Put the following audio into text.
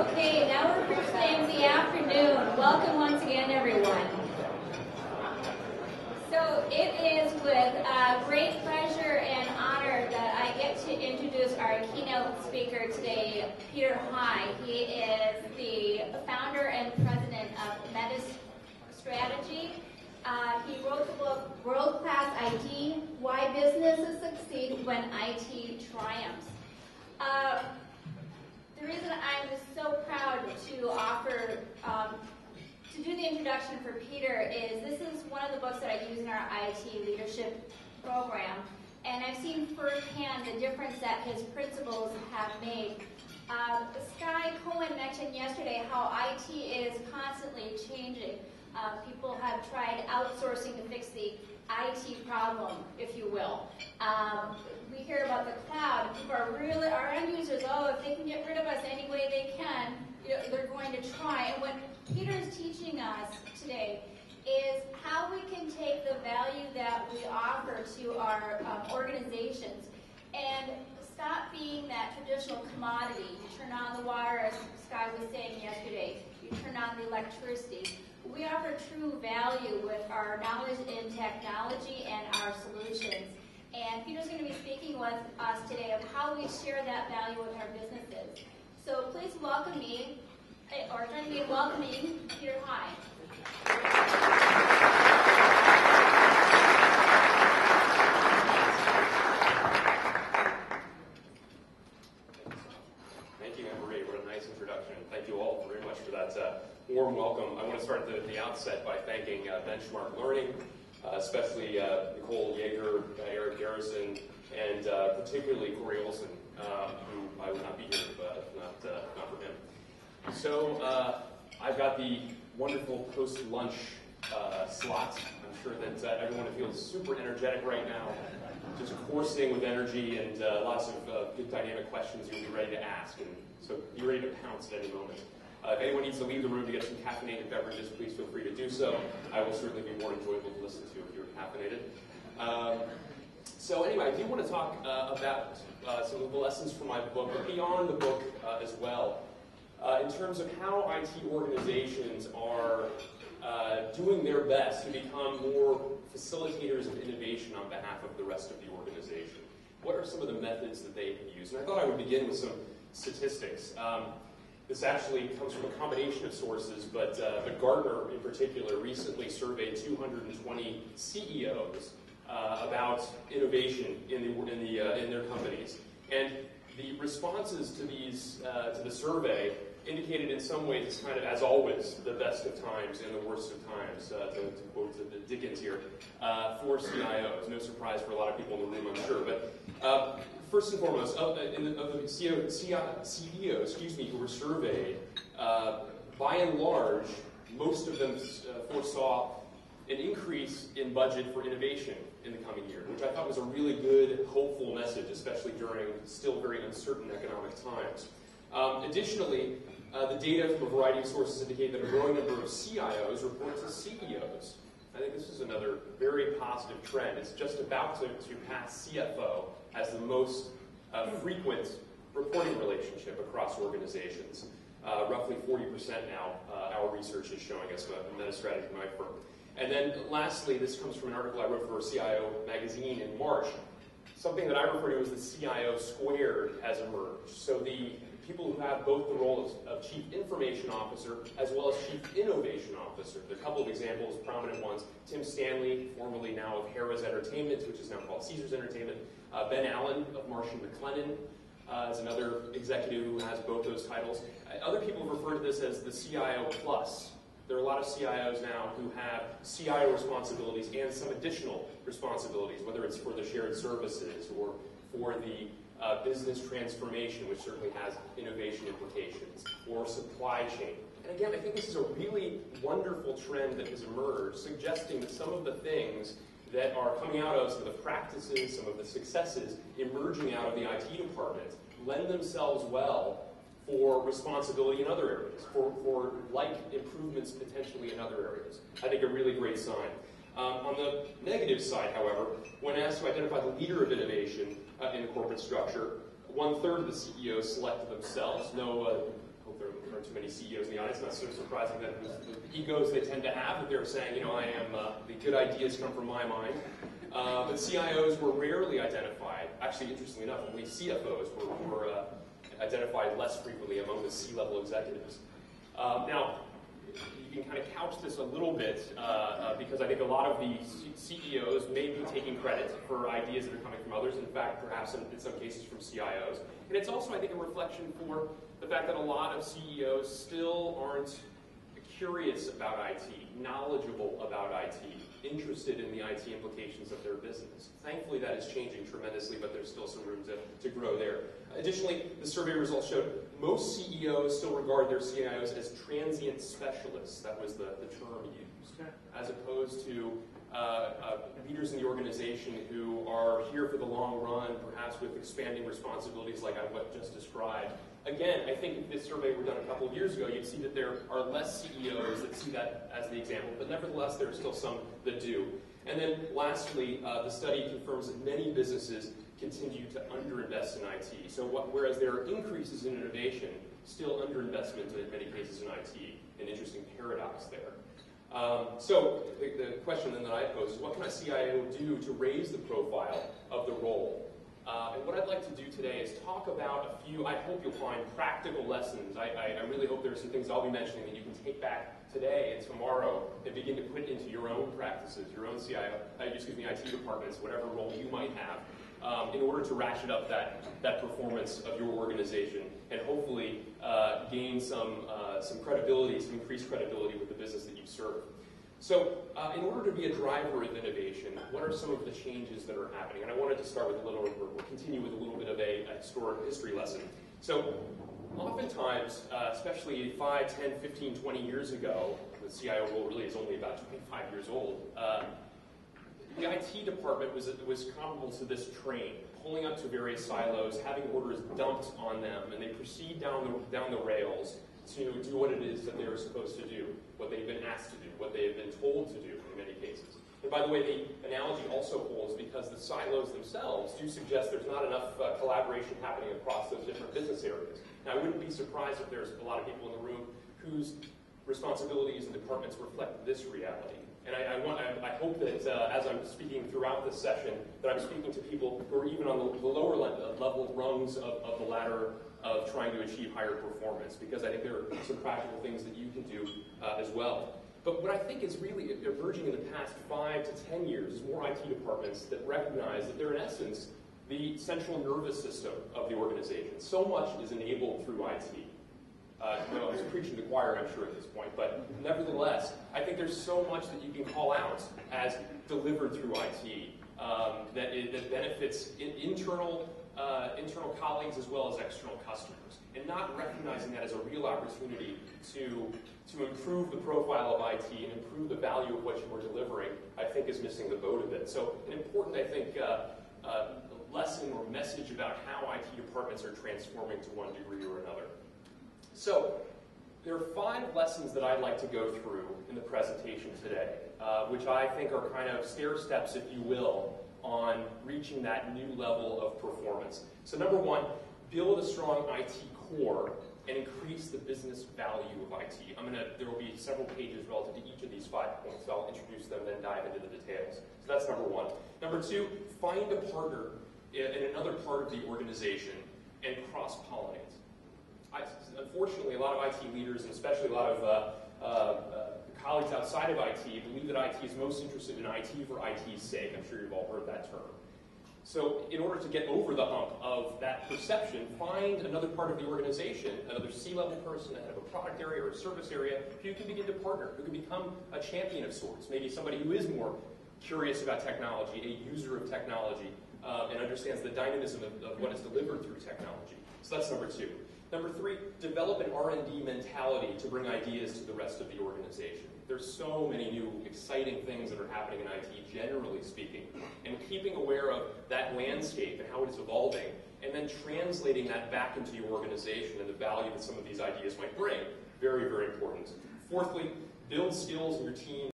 Okay, now we're officially in the afternoon. Welcome once again, everyone. So it is with great pleasure and honor that I get to introduce our keynote speaker today, Peter High. He is the founder and president of MetaStrategy. He wrote the book World Class IT: Why Businesses Succeed When IT Triumphs. The reason I'm so proud to offer, to do the introduction for Peter is this is one of the books that I use in our IT leadership program, and I've seen firsthand the difference that his principles have made. Sky Cohen mentioned yesterday how IT is constantly changing. People have tried outsourcing to fix the IT problem, if you will. We hear about the cloud. People are really, our end users, if they can get rid of us any way they can, they're going to try. And what Peter's teaching us today is how we can take the value that we offer to our organizations and stop being that traditional commodity. You turn on the water, as Sky was saying yesterday. You turn on the electricity. We offer true value with our knowledge in technology and our solutions. And Peter's going to be speaking with us today of how we share that value with our businesses. So please welcome me, or join me in welcoming Peter High. Thank you, Anne-Marie. What a nice introduction. Thank you all very much for that warm welcome. I want to start at the outset by thanking Benchmark Learning, especially Nicole Yeager, Eric Garrison, and particularly Corey Olson, who I would not be here if not for him. So I've got the wonderful post-lunch slot. I'm sure that everyone feels super energetic right now, just coursing with energy and lots of good dynamic questions you'll be ready to ask. And so be ready to pounce at any moment. If anyone needs to leave the room to get some caffeinated beverages, please feel free to do so. I will certainly be more enjoyable to listen to if you're caffeinated. So anyway, I do want to talk about some of the lessons from my book, but beyond the book as well, in terms of how IT organizations are doing their best to become more facilitators of innovation on behalf of the rest of the organization. What are some of the methods that they use? And I thought I would begin with some statistics. This actually comes from a combination of sources, but Gartner in particular recently surveyed 220 CEOs about innovation in their companies, and the responses to these to the survey indicated in some ways it's kind of, as always, the best of times and the worst of times, to quote Dickens here, for CIOs. No surprise for a lot of people in the room, I'm sure. But first and foremost, of the CEOs, who were surveyed, by and large, most of them foresaw an increase in budget for innovation in the coming year, which I thought was a really good, hopeful message, especially during still very uncertain economic times. Additionally, the data from a variety of sources indicate that a growing number of CIOs report to CEOs. I think this is another very positive trend. It's just about to pass CFO as the most frequent reporting relationship across organizations. Roughly 40% now, our research is showing us, MetaStrategy, my firm. And then lastly, this comes from an article I wrote for CIO magazine in March. Something that I refer to as the CIO squared has emerged. So the people who have both the role of Chief Information Officer as well as Chief Innovation Officer. There are a couple of examples, prominent ones. Tim Stanley, formerly now of Harrah's Entertainment, which is now called Caesars Entertainment. Ben Allen of Marsh & McLennan is another executive who has both those titles. Other people refer to this as the CIO Plus. There are a lot of CIOs now who have CIO responsibilities and some additional responsibilities, whether it's for the shared services or for the business transformation, which certainly has innovation implications, or supply chain. And again, I think this is a really wonderful trend that has emerged, suggesting that some of the things that are coming out of some of the practices, some of the successes emerging out of the IT department lend themselves well for responsibility in other areas, for like improvements potentially in other areas. I think a really great sign. On the negative side, however, when asked to identify the leader of innovation in the corporate structure, 1/3 of the CEOs selected themselves. No hope there aren't too many CEOs in the audience. Not so surprising that the egos they tend to have, that they're saying, I am, the good ideas come from my mind. But CIOs were rarely identified. Actually, interestingly enough, only CFOs were identified less frequently among the C-level executives. Now, you can kind of couch this a little bit because I think a lot of the CEOs may be taking credit for ideas that are coming from others, in fact, perhaps in some cases from CIOs. And it's also, I think, a reflection for the fact that a lot of CEOs still aren't curious about IT, knowledgeable about IT, interested in the IT implications of their business. Thankfully, that is changing tremendously, but there's still some room to grow there. Additionally, the survey results showed most CEOs still regard their CIOs as transient specialists. That was the term used, as opposed to leaders in the organization who are here for the long run, perhaps with expanding responsibilities like I just described. Again, I think if this survey were done a couple of years ago, you'd see that there are less CEOs that see that as the example, but nevertheless, there are still some that do. And then lastly, the study confirms that many businesses continue to underinvest in IT. So whereas there are increases in innovation, still underinvestment in many cases in IT, an interesting paradox there. So the question then that I pose is, what can a CIO do to raise the profile of the role? And what I'd like to do today is talk about a few, I hope you'll find practical lessons. I really hope there are some things I'll be mentioning that you can take back today and tomorrow and begin to put into your own practices, your own IT departments, whatever role you might have, in order to ratchet up that performance of your organization and hopefully gain some credibility, some increased credibility with the business that you serve. So in order to be a driver of innovation, what are some of the changes that are happening? And I wanted to start with or continue with a little bit of a history lesson. So oftentimes, especially 5, 10, 15, 20 years ago, the CIO role really is only about 25 years old, the IT department was comparable to this train, pulling up to various silos, having orders dumped on them, and they proceed down the rails to do what it is that they're supposed to do, what they've been asked to do, what they have been told to do in many cases. And by the way, the analogy also holds because the silos themselves do suggest there's not enough collaboration happening across those different business areas. Now, I wouldn't be surprised if there's a lot of people in the room whose responsibilities and departments reflect this reality. And I hope that as I'm speaking throughout this session, that I'm speaking to people who are even on the lower level rungs of the ladder of trying to achieve higher performance, because I think there are some practical things that you can do as well. But what I think is really emerging in the past 5 to 10 years is more IT departments that recognize that they're in essence the central nervous system of the organization. So much is enabled through IT. I was preaching to the choir, I'm sure, at this point, but nevertheless, I think there's so much that you can call out as delivered through IT that benefits internal colleagues as well as external customers, and not recognizing that as a real opportunity to improve the profile of IT and improve the value of what you are delivering, I think is missing the boat a bit. So an important, I think, lesson or message about how IT departments are transforming to one degree or another. So there are 5 lessons that I'd like to go through in the presentation today, which I think are kind of stair steps, if you will, on reaching that new level of performance. So number 1, build a strong IT core and increase the business value of IT. There will be several pages relative to each of these 5 points. So I'll introduce them, then dive into the details. So that's number 1. Number 2, find a partner in another part of the organization and cross-pollinate. Unfortunately, a lot of IT leaders, and especially a lot of colleagues outside of IT, believe that IT is most interested in IT for IT's sake. I'm sure you've all heard that term. So in order to get over the hump of that perception, find another part of the organization, another C-level person, the head of a product area or a service area, who you can begin to partner, who can become a champion of sorts, maybe somebody who is more curious about technology, a user of technology, and understands the dynamism of what is delivered through technology. So that's number 2. Number 3, develop an R&D mentality to bring ideas to the rest of the organization. There's so many new exciting things that are happening in IT, generally speaking, and keeping aware of that landscape and how it is evolving, and then translating that back into your organization and the value that some of these ideas might bring. Very, very important. Fourthly, build skills in your team